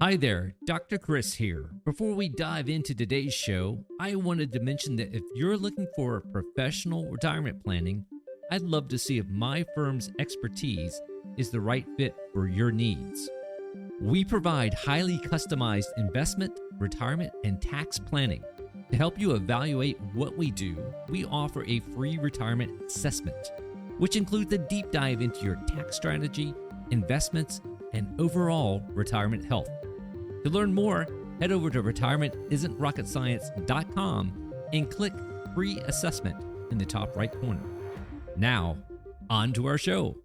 Hi there, Dr. Chris here. Before we dive into today's show, I wanted to mention that if you're looking for professional retirement planning, I'd love to see if my firm's expertise is the right fit for your needs. We provide highly customized investment, retirement, and tax planning. To help you evaluate what we do, we offer a free retirement assessment, which includes a deep dive into your tax strategy, investments, and overall retirement health. To learn more, head over to retirementisn'trocketscience.com and click Free Assessment in the top right corner. Now, on to our show.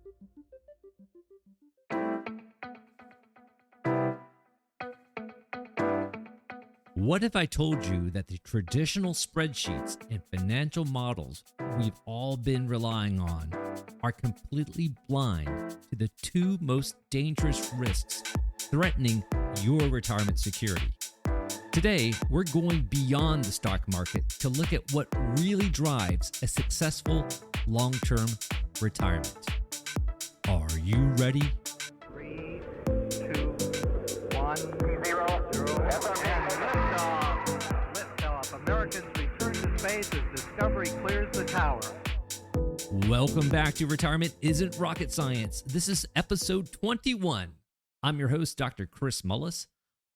What if I told you that the traditional spreadsheets and financial models we've all been relying on are completely blind to the two most dangerous risks threatening your retirement security? Today, we're going beyond the stock market to look at what really drives a successful long-term retirement. Are you ready? 3, 2, 1, 0, 0. Liftoff. Americans return to space as Discovery clears the tower. Welcome back to Retirement Isn't Rocket Science. This is episode 21. I'm your host, Dr. Chris Mullis.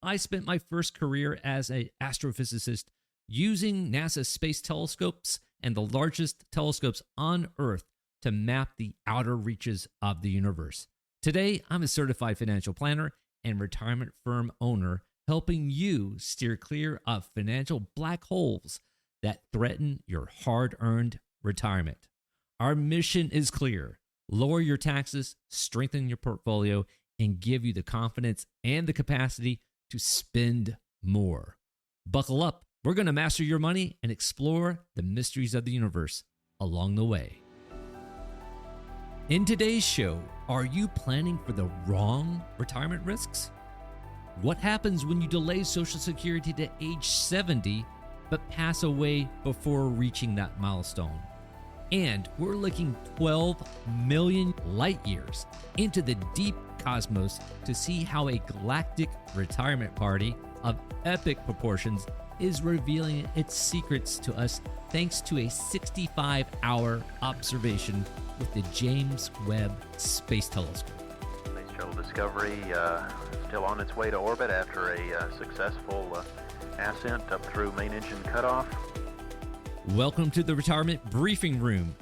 I spent my first career as an astrophysicist using NASA space telescopes and the largest telescopes on Earth to map the outer reaches of the universe. Today, I'm a certified financial planner and retirement firm owner, helping you steer clear of financial black holes that threaten your hard-earned retirement. Our mission is clear: lower your taxes, strengthen your portfolio, and give you the confidence and the capacity to spend more. Buckle up. We're going to master your money and explore the mysteries of the universe along the way. In today's show, are you planning for the wrong retirement risks? What happens when you delay Social Security to age 70 but pass away before reaching that milestone? And we're looking 12 million light years into the deep cosmos to see how a galactic retirement party of epic proportions is revealing its secrets to us thanks to a 65-hour observation with the James Webb Space Telescope. Space Shuttle Discovery still on its way to orbit after a successful ascent up through main engine cutoff. Welcome to the Retirement Briefing Room.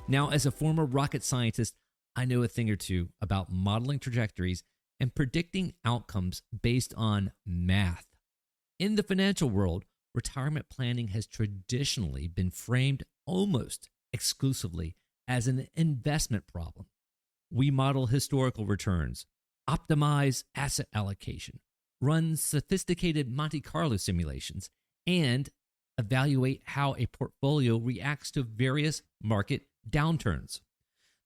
Now, as a former rocket scientist, I know a thing or two about modeling trajectories and predicting outcomes based on math. In the financial world, retirement planning has traditionally been framed almost exclusively as an investment problem. We model historical returns, optimize asset allocation, run sophisticated Monte Carlo simulations, and evaluate how a portfolio reacts to various market downturns.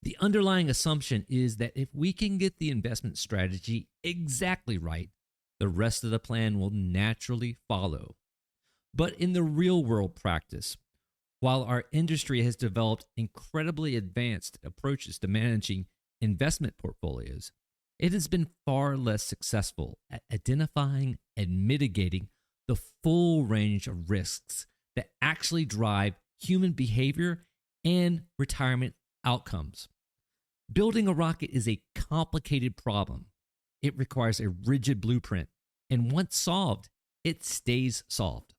The underlying assumption is that if we can get the investment strategy exactly right, the rest of the plan will naturally follow. But in the real world practice, while our industry has developed incredibly advanced approaches to managing investment portfolios, it has been far less successful at identifying and mitigating the full range of risks that actually drive human behavior and retirement outcomes. Building a rocket is a complicated problem. It requires a rigid blueprint, and once solved, it stays solved.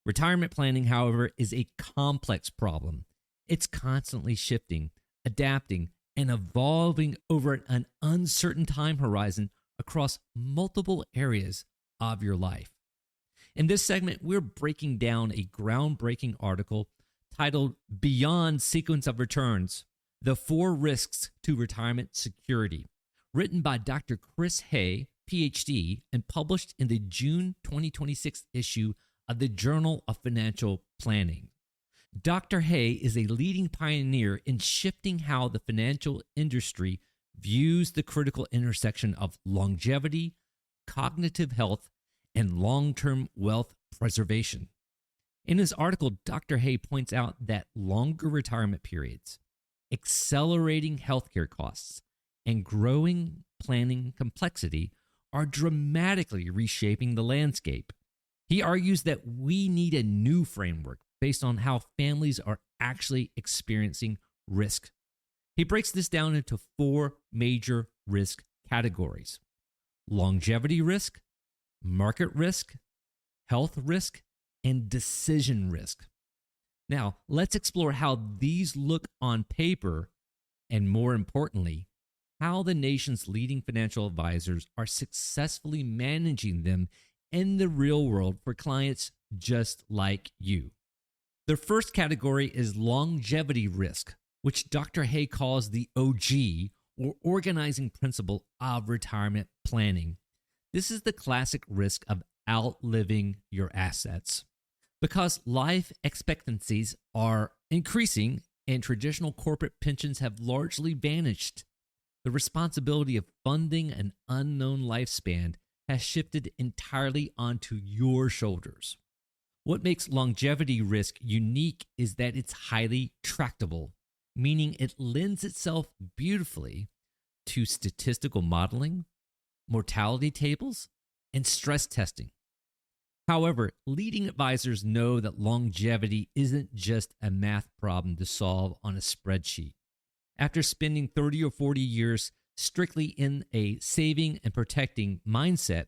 Retirement planning, however, is a complex problem. It's constantly shifting, adapting, and evolving over an uncertain time horizon across multiple areas of your life. In this segment, we're breaking down a groundbreaking article titled Beyond Sequence of Returns: The 4 Risks to Retirement Security, written by Dr. Chris Hay, PhD, and published in the June 2026 issue of the Journal of Financial Planning. Dr. Hay is a leading pioneer in shifting how the financial industry views the critical intersection of longevity, cognitive health, and long-term wealth preservation. In his article, Dr. Hay points out that longer retirement periods, accelerating healthcare costs, and growing planning complexity are dramatically reshaping the landscape. He argues that we need a new framework based on how families are actually experiencing risk. He breaks this down into 4 major risk categories: longevity risk, market risk, health risk, and decision risk. Now, let's explore how these look on paper, and more importantly, how the nation's leading financial advisors are successfully managing them in the real world for clients just like you. The first category is longevity risk, which Dr. Hay calls the OG, or organizing principle of retirement planning. This is the classic risk of outliving your assets. Because life expectancies are increasing and traditional corporate pensions have largely vanished, the responsibility of funding an unknown lifespan has shifted entirely onto your shoulders. What makes longevity risk unique is that it's highly tractable, meaning it lends itself beautifully to statistical modeling, mortality tables, and stress testing. However, leading advisors know that longevity isn't just a math problem to solve on a spreadsheet. After spending 30 or 40 years strictly in a saving and protecting mindset,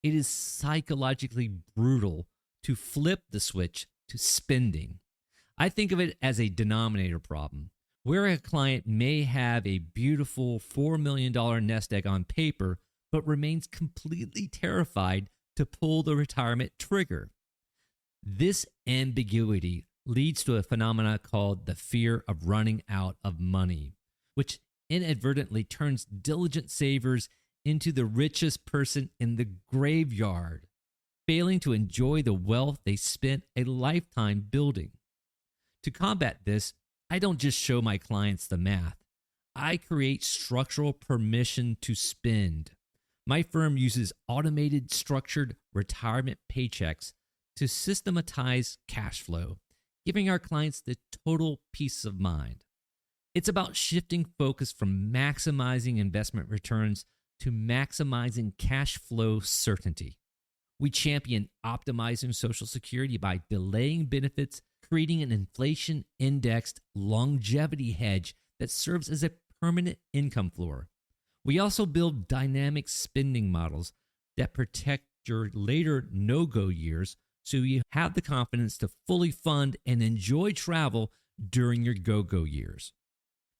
it is psychologically brutal to flip the switch to spending. I think of it as a denominator problem, where a client may have a beautiful $4 million nest egg on paper, but remains completely terrified to pull the retirement trigger. This ambiguity leads to a phenomenon called the fear of running out of money, which inadvertently turns diligent savers into the richest person in the graveyard, failing to enjoy the wealth they spent a lifetime building. To combat this, I don't just show my clients the math. I create structural permission to spend. My firm uses automated structured retirement paychecks to systematize cash flow, giving our clients the total peace of mind. It's about shifting focus from maximizing investment returns to maximizing cash flow certainty. We champion optimizing Social Security by delaying benefits, creating an inflation-indexed longevity hedge that serves as a permanent income floor. We also build dynamic spending models that protect your later no-go years so you have the confidence to fully fund and enjoy travel during your go-go years.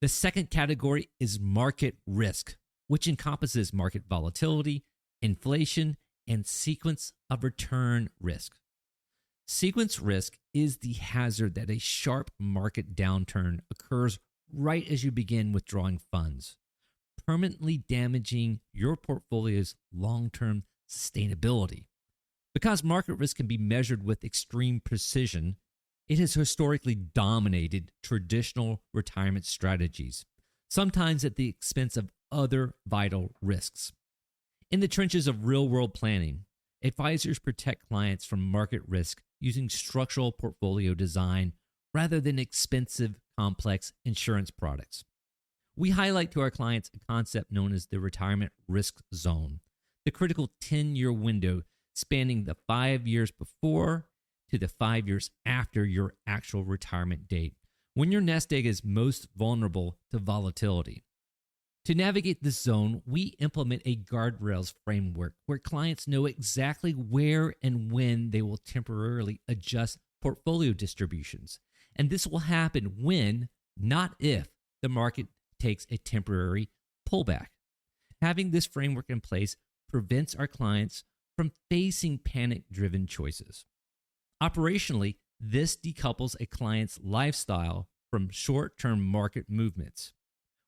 The second category is market risk, which encompasses market volatility, inflation, and sequence of return risk. Sequence risk is the hazard that a sharp market downturn occurs right as you begin withdrawing funds, permanently damaging your portfolio's long-term sustainability. Because market risk can be measured with extreme precision, it has historically dominated traditional retirement strategies, sometimes at the expense of other vital risks. In the trenches of real-world planning, advisors protect clients from market risk using structural portfolio design rather than expensive, complex insurance products. We highlight to our clients a concept known as the retirement risk zone, the critical 10-year window spanning the 5 years before to the 5 years after your actual retirement date, when your nest egg is most vulnerable to volatility. To navigate this zone, we implement a guardrails framework where clients know exactly where and when they will temporarily adjust portfolio distributions. And this will happen when, not if, the market takes a temporary pullback. Having this framework in place prevents our clients from facing panic-driven choices. Operationally, this decouples a client's lifestyle from short-term market movements.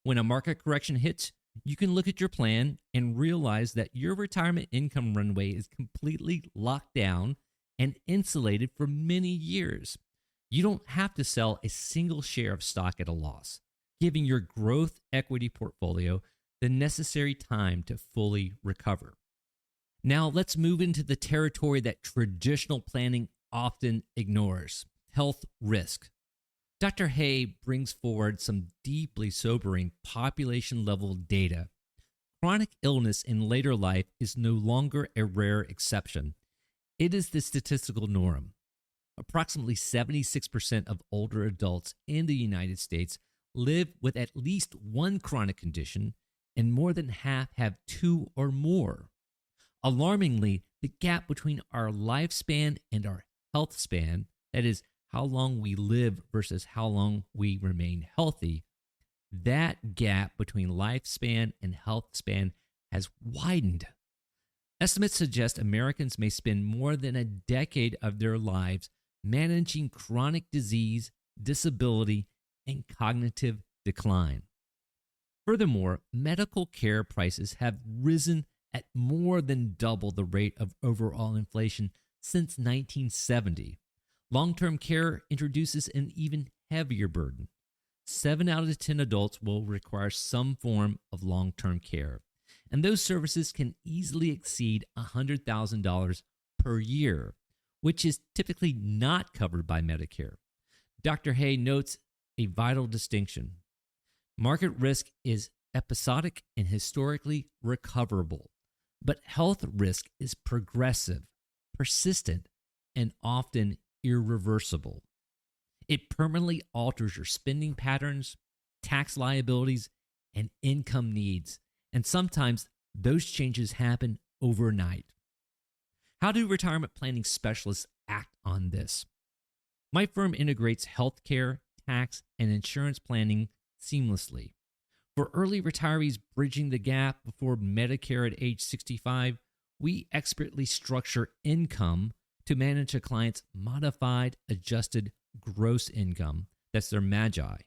When a market correction hits, you can look at your plan and realize that your retirement income runway is completely locked down and insulated for many years. You don't have to sell a single share of stock at a loss, giving your growth equity portfolio the necessary time to fully recover. Now let's move into the territory that traditional planning often ignores: health risk. Dr. Hay brings forward some deeply sobering population-level data. chronic illness in later life is no longer a rare exception. It is the statistical norm. Approximately 76% of older adults in the United States live with at least one chronic condition, and more than half have two or more. Alarmingly, the gap between our lifespan and our health span, that is, how long we live versus how long we remain healthy, that gap between lifespan and health span has widened. Estimates suggest Americans may spend more than a decade of their lives managing chronic disease, disability, and cognitive decline. Furthermore, medical care prices have risen at more than double the rate of overall inflation since 1970. Long-term care introduces an even heavier burden. 7 out of 10 adults will require some form of long-term care, and those services can easily exceed $100,000 per year, which is typically not covered by Medicare. Dr. Hay notes a vital distinction. Market risk is episodic and historically recoverable, but health risk is progressive, persistent, and often irreversible. It permanently alters your spending patterns, tax liabilities, and income needs, and sometimes those changes happen overnight. How do retirement planning specialists act on this? My firm integrates healthcare, tax, and insurance planning seamlessly. For early retirees bridging the gap before Medicare at age 65, we expertly structure income to manage a client's modified adjusted gross income, that's their MAGI.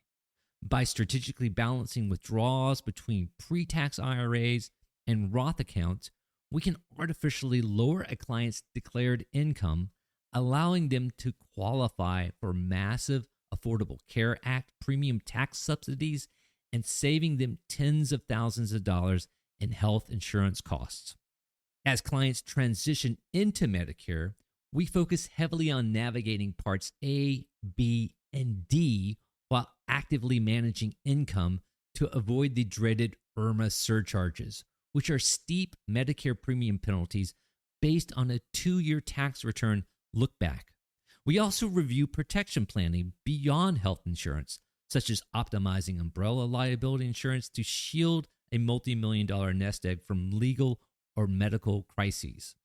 By strategically balancing withdrawals between pre-tax IRAs and Roth accounts, we can artificially lower a client's declared income, allowing them to qualify for massive Affordable Care Act premium tax subsidies and saving them tens of thousands of dollars in health insurance costs. As clients transition into Medicare, we focus heavily on navigating parts A, B, and D while actively managing income to avoid the dreaded IRMA surcharges, which are steep Medicare premium penalties based on a 2-year tax return look back. We also review protection planning beyond health insurance, such as optimizing umbrella liability insurance to shield a multi-million-dollar nest egg from legal or medical crises.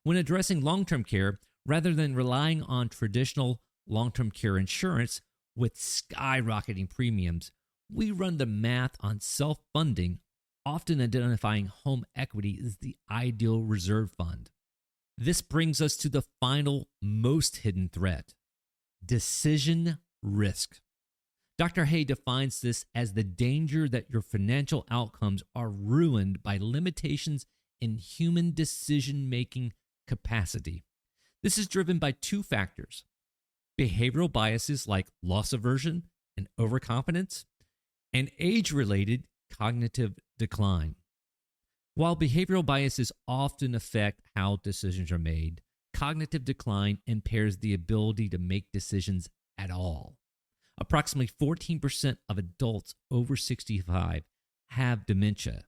When addressing long-term care, rather than relying on traditional long-term care insurance with skyrocketing premiums, we run the math on self-funding, often identifying home equity as the ideal reserve fund. This brings us to the final, most hidden threat: decision risk. Dr. Hay defines this as the danger that your financial outcomes are ruined by limitations in human decision-making capacity. This is driven by two factors: behavioral biases like loss aversion and overconfidence, and age-related cognitive decline. While behavioral biases often affect how decisions are made, cognitive decline impairs the ability to make decisions at all. Approximately 14% of adults over 65 have dementia,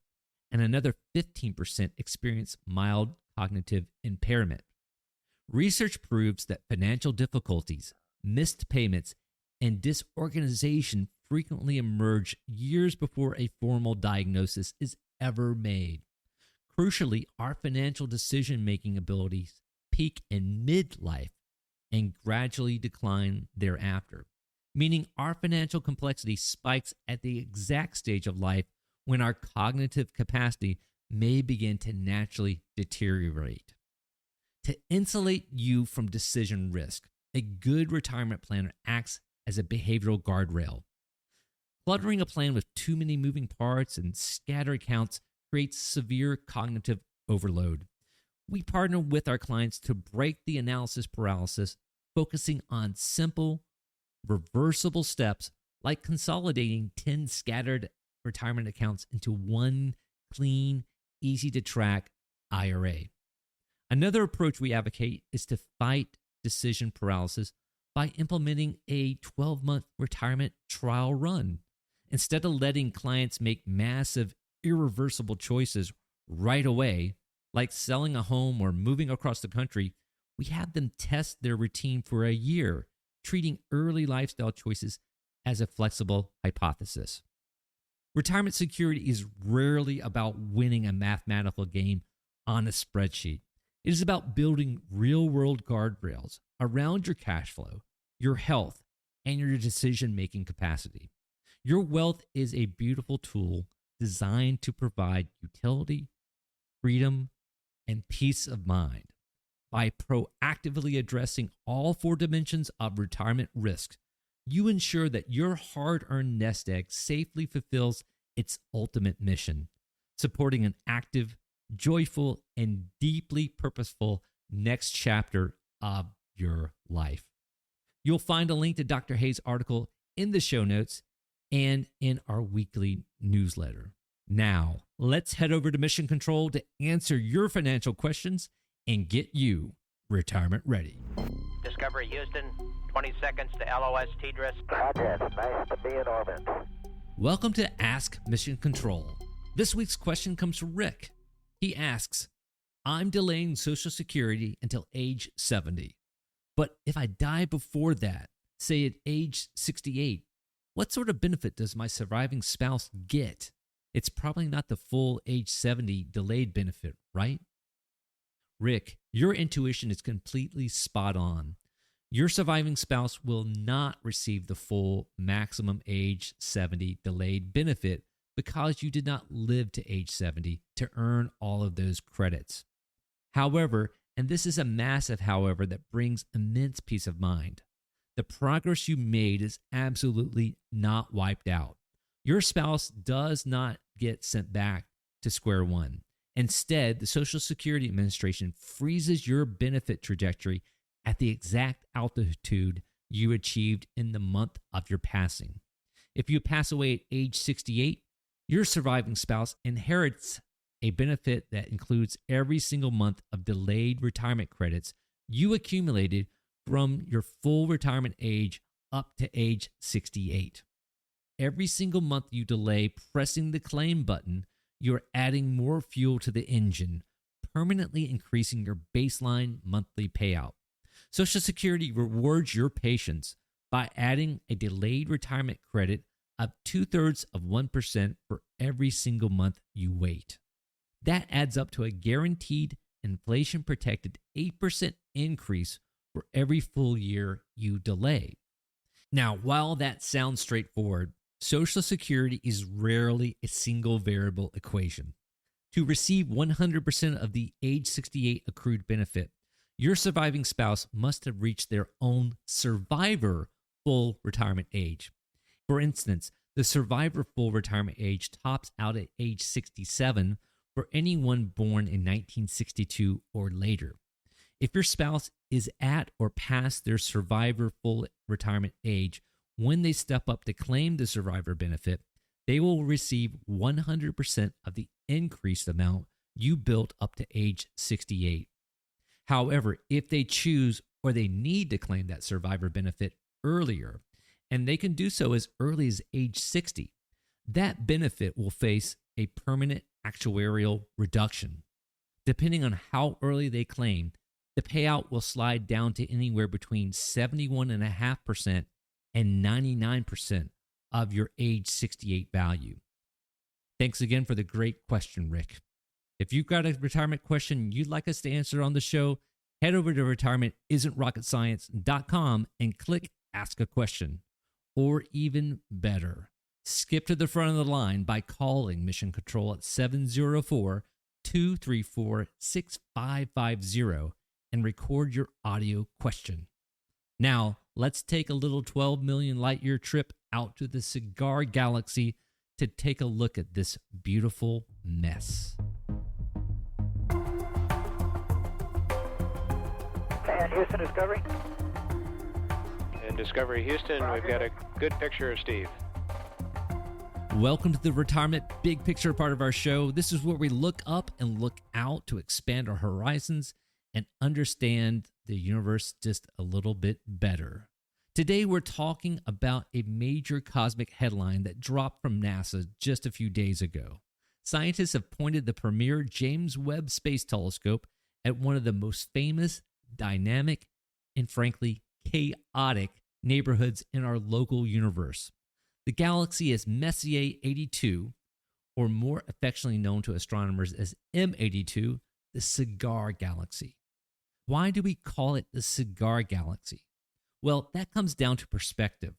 and another 15% experience mild cognitive impairment. Research proves that financial difficulties, missed payments, and disorganization frequently emerge years before a formal diagnosis is ever made. Crucially, our financial decision-making abilities peak in midlife and gradually decline thereafter, meaning our financial complexity spikes at the exact stage of life when our cognitive capacity may begin to naturally deteriorate. To insulate you from decision risk, a good retirement planner acts as a behavioral guardrail. Cluttering a plan with too many moving parts and scattered accounts creates severe cognitive overload. We partner with our clients to break the analysis paralysis, focusing on simple, reversible steps like consolidating 10 scattered retirement accounts into one clean, easy-to-track IRA. Another approach we advocate is to fight decision paralysis by implementing a 12-month retirement trial run. Instead of letting clients make massive irreversible choices right away, like selling a home or moving across the country, we have them test their routine for a year, treating early lifestyle choices as a flexible hypothesis. Retirement security is rarely about winning a mathematical game on a spreadsheet. It is about building real-world guardrails around your cash flow, your health, and your decision-making capacity. Your wealth is a beautiful tool designed to provide utility, freedom, and peace of mind. By proactively addressing all four dimensions of retirement risk, you ensure that your hard-earned nest egg safely fulfills its ultimate mission, supporting an active, joyful, and deeply purposeful next chapter of your life. You'll find a link to Dr. Hayes' article in the show notes and in our weekly newsletter. Now, let's head over to Mission Control to answer your financial questions and get you retirement ready. Discovery Houston, 20 seconds to LOS TDRS. Roger, nice to be in orbit. Welcome to Ask Mission Control. This week's question comes from Rick. He asks, I'm delaying Social Security until age 70. But if I die before that, say at age 68, what sort of benefit does my surviving spouse get? It's probably not the full age 70 delayed benefit, right? Rick, your intuition is completely spot on. Your surviving spouse will not receive the full maximum age 70 delayed benefit because you did not live to age 70 to earn all of those credits. However, and this is a massive however that brings immense peace of mind, the progress you made is absolutely not wiped out. Your spouse does not get sent back to square one. Instead, the Social Security Administration freezes your benefit trajectory at the exact altitude you achieved in the month of your passing. If you pass away at age 68, your surviving spouse inherits a benefit that includes every single month of delayed retirement credits you accumulated from your full retirement age up to age 68. Every single month you delay pressing the claim button, you're adding more fuel to the engine, permanently increasing your baseline monthly payout. Social Security rewards your patience by adding a delayed retirement credit of 2/3 for every single month you wait. That adds up to a guaranteed inflation-protected 8% increase for every full year you delay. Now, while that sounds straightforward, Social Security is rarely a single variable equation. To receive 100% of the age 68 accrued benefit, your surviving spouse must have reached their own survivor full retirement age. For instance, the survivor full retirement age tops out at age 67 for anyone born in 1962 or later. If your spouse is at or past their survivor full retirement age when they step up to claim the survivor benefit, they will receive 100% of the increased amount you built up to age 68. However, if they choose or they need to claim that survivor benefit earlier, and they can do so as early as age 60, that benefit will face a permanent actuarial reduction. Depending on how early they claim, the payout will slide down to anywhere between 71.5% and 99% of your age 68 value. Thanks again for the great question, Rick. If you've got a retirement question you'd like us to answer on the show, head over to retirementisn'trocketscience.com and click Ask a Question. Or even better, skip to the front of the line by calling Mission Control at 704-234-6550 and record your audio question. Now, let's take a little 12 million light year trip out to the cigar galaxy to take a look at this beautiful mess. And Houston Discovery. In Discovery Houston, we've got a good picture of Steve. Welcome to the Retirement Big Picture part of our show. This is where we look up and look out to expand our horizons and understand the universe just a little bit better. Today, we're talking about a major cosmic headline that dropped from NASA just a few days ago. scientists have pointed the premier James Webb Space Telescope at one of the most famous, dynamic, and frankly, chaotic neighborhoods in our local universe. The galaxy is Messier 82, or more affectionately known to astronomers as M82, the Cigar Galaxy. Why do we call it the Cigar Galaxy? Well, that comes down to perspective.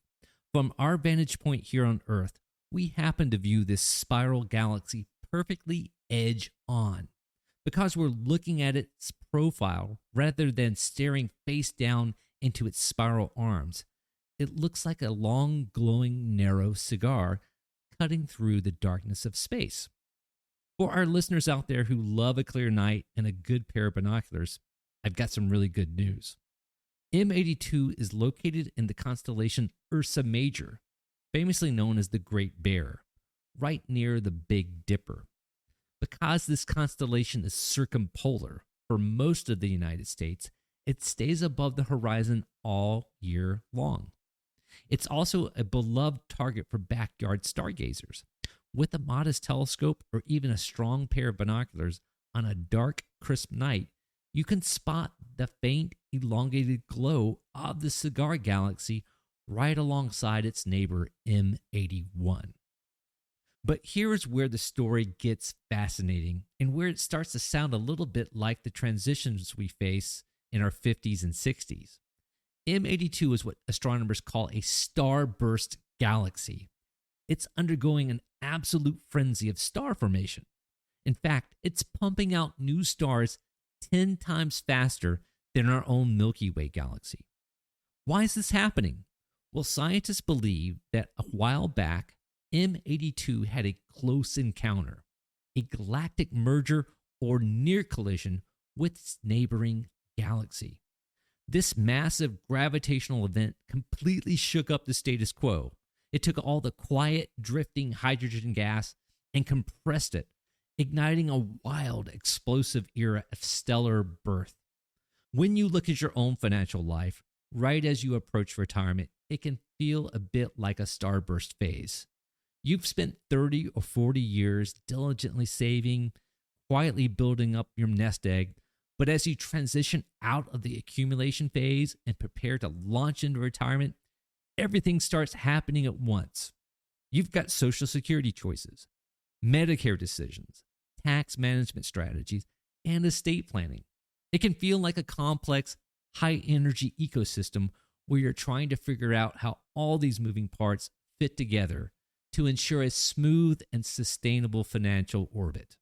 From our vantage point here on Earth, we happen to view this spiral galaxy perfectly edge on. Because we're looking at its profile rather than staring face down into its spiral arms, it looks like a long, glowing, narrow cigar cutting through the darkness of space. For our listeners out there who love a clear night and a good pair of binoculars, I've got some really good news. M82 is located in the constellation Ursa Major, famously known as the Great Bear, right near the Big Dipper. Because this constellation is circumpolar for most of the United States, it stays above the horizon all year long. It's also a beloved target for backyard stargazers. With a modest telescope or even a strong pair of binoculars on a dark, crisp night, you can spot the faint, elongated glow of the cigar galaxy right alongside its neighbor M81. But here's where the story gets fascinating and where it starts to sound a little bit like the transitions we face in our 50s and 60s. M82 is what astronomers call a starburst galaxy. It's undergoing an absolute frenzy of star formation. In fact, it's pumping out new stars 10 times faster than our own Milky Way galaxy. Why is this happening? Well, scientists believe that a while back, M82 had a close encounter, a galactic merger or near collision with its neighboring galaxy. This massive gravitational event completely shook up the status quo. It took all the quiet, drifting hydrogen gas and compressed it, igniting a wild, explosive era of stellar birth. When you look at your own financial life, right as you approach retirement, it can feel a bit like a starburst phase. You've spent 30 or 40 years diligently saving, quietly building up your nest egg, but as you transition out of the accumulation phase and prepare to launch into retirement, everything starts happening at once. You've got Social Security choices, Medicare decisions, tax management strategies, and estate planning. It can feel like a complex, high-energy ecosystem where you're trying to figure out how all these moving parts fit together to ensure a smooth and sustainable financial orbit.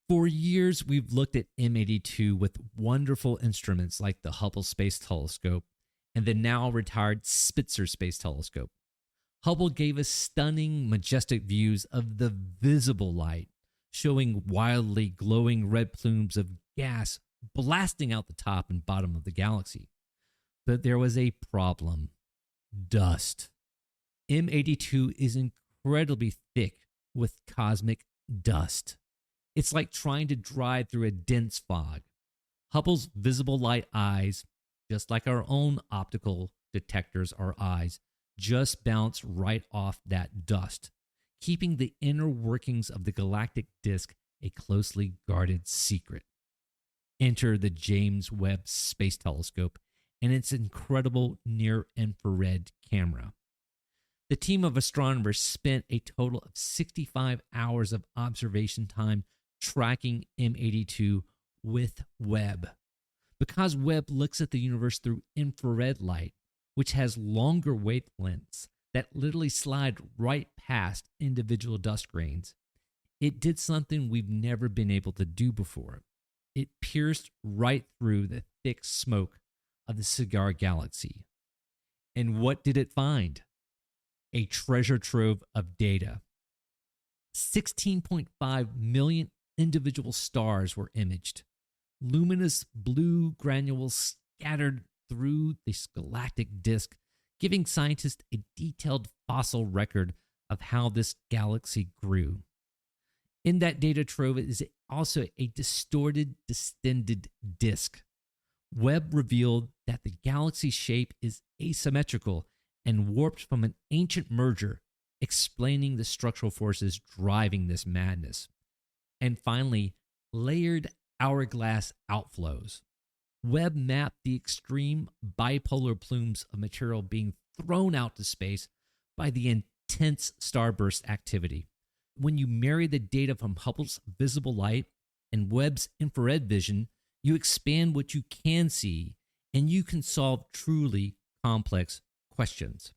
For years, we've looked at M82 with wonderful instruments like the Hubble Space Telescope and the now retired Spitzer Space Telescope. Hubble gave us stunning, majestic views of the visible light, showing wildly glowing red plumes of gas blasting out the top and bottom of the galaxy. But there was a problem: dust. M82 is incredibly thick with cosmic dust. It's like trying to drive through a dense fog. Hubble's visible light eyes, just like our own optical detectors, our eyes, just bounce right off that dust, keeping the inner workings of the galactic disk a closely guarded secret. Enter the James Webb Space Telescope and its incredible near-infrared camera. The team of astronomers spent a total of 65 hours of observation time tracking M82 with Webb. Because Webb looks at the universe through infrared light, which has longer wavelengths that literally slide right past individual dust grains, it did something we've never been able to do before. It pierced right through the thick smoke of the cigar galaxy. And what did it find? A treasure trove of data. 16.5 million individual stars were imaged. Luminous blue granules scattered through this galactic disk, giving scientists a detailed fossil record of how this galaxy grew. In that data trove is also a distorted, distended disk. Webb revealed that the galaxy's shape is asymmetrical and warped from an ancient merger, explaining the structural forces driving this madness. And finally, layered hourglass outflows. Webb mapped the extreme bipolar plumes of material being thrown out to space by the intense starburst activity. When you marry the data from Hubble's visible light and Webb's infrared vision, you expand what you can see, and you can solve truly complex questions.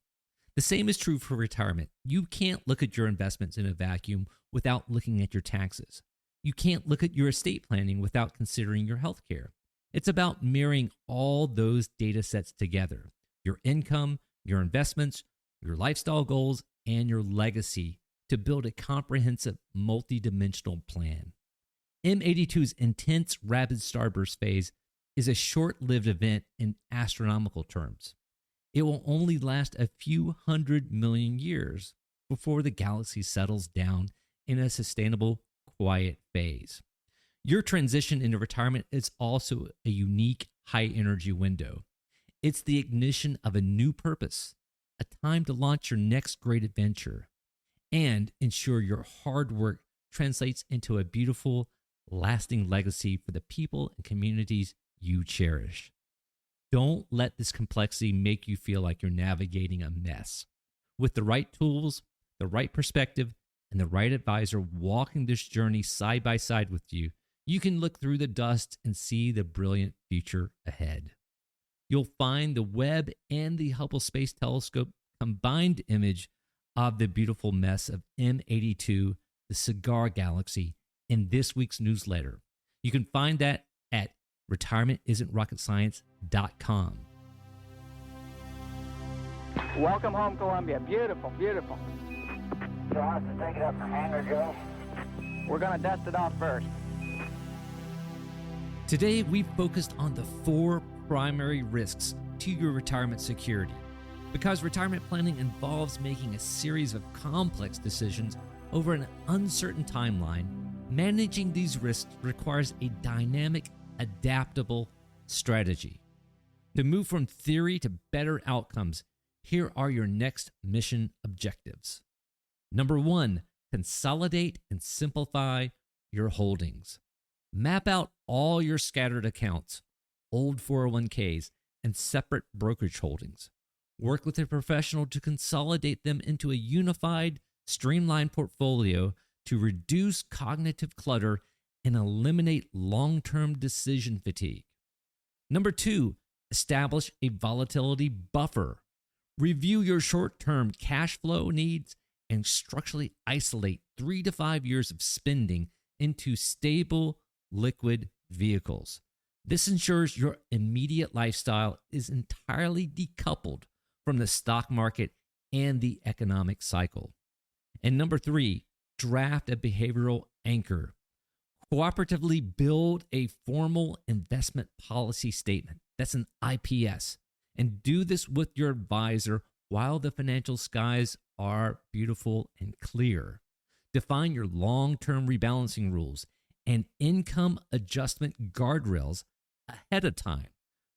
The same is true for retirement. You can't look at your investments in a vacuum without looking at your taxes. You can't look at your estate planning without considering your health care. It's about marrying all those data sets together: your income, your investments, your lifestyle goals, and your legacy to build a comprehensive, multidimensional plan. M82's intense rapid starburst phase is a short-lived event in astronomical terms. It will only last a few 100 million years before the galaxy settles down in a sustainable, quiet phase. Your transition into retirement is also a unique high-energy window. It's the ignition of a new purpose, a time to launch your next great adventure, and ensure your hard work translates into a beautiful, lasting legacy for the people and communities you cherish. Don't let this complexity make you feel like you're navigating a mess. With the right tools, the right perspective, and the right advisor walking this journey side by side with you, you can look through the dust and see the brilliant future ahead. You'll find the Webb and the Hubble Space Telescope combined image of the beautiful mess of M82, the cigar galaxy, in this week's newsletter. You can find that at retirementisn'trocketscience.com. Welcome home, Columbia. Beautiful, beautiful. So I have to take it up from hangar, Joe? We're going to dust it off first. Today, we focused on the 4 primary risks to your retirement security. Because retirement planning involves making a series of complex decisions over an uncertain timeline, managing these risks requires a dynamic, adaptable strategy. To move from theory to better outcomes, here are your next mission objectives. Number 1, consolidate and simplify your holdings. Map out all your scattered accounts, old 401ks, and separate brokerage holdings. Work with a professional to consolidate them into a unified, streamlined portfolio to reduce cognitive clutter and eliminate long-term decision fatigue. Number 2, establish a volatility buffer. Review your short-term cash flow needs and structurally isolate 3 to 5 years of spending into stable, liquid vehicles. This ensures your immediate lifestyle is entirely decoupled from the stock market and the economic cycle. And number 3, draft a behavioral anchor. Cooperatively build a formal investment policy statement. That's an IPS. And do this with your advisor while the financial skies are beautiful and clear. Define your long-term rebalancing rules and income adjustment guardrails ahead of time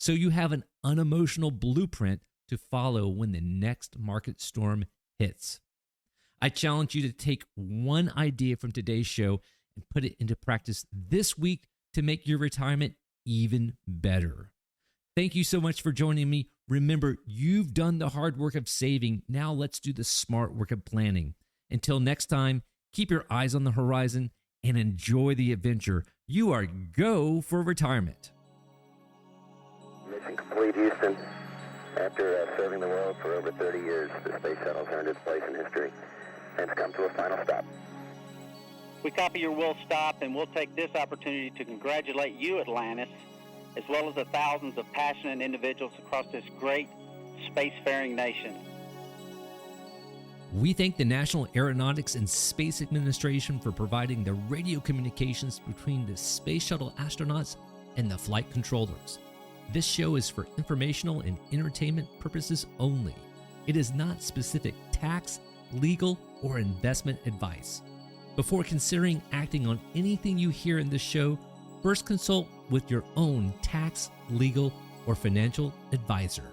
so you have an unemotional blueprint to follow when the next market storm hits. I challenge you to take one idea from today's show and put it into practice this week to make your retirement even better. Thank you so much for joining me. Remember, you've done the hard work of saving. Now let's do the smart work of planning. Until next time, keep your eyes on the horizon and enjoy the adventure. You are go for retirement. Mission complete, Houston. After serving the world for over 30 years, the space shuttle's earned its place in history and it's come to a final stop. We copy your will stop, and we'll take this opportunity to congratulate you, Atlantis, as well as the thousands of passionate individuals across this great spacefaring nation. We thank the National Aeronautics and Space Administration for providing the radio communications between the Space Shuttle astronauts and the flight controllers. This show is for informational and entertainment purposes only. It is not specific tax, legal, or investment advice. Before considering acting on anything you hear in this show, first consult with your own tax, legal, or financial advisor.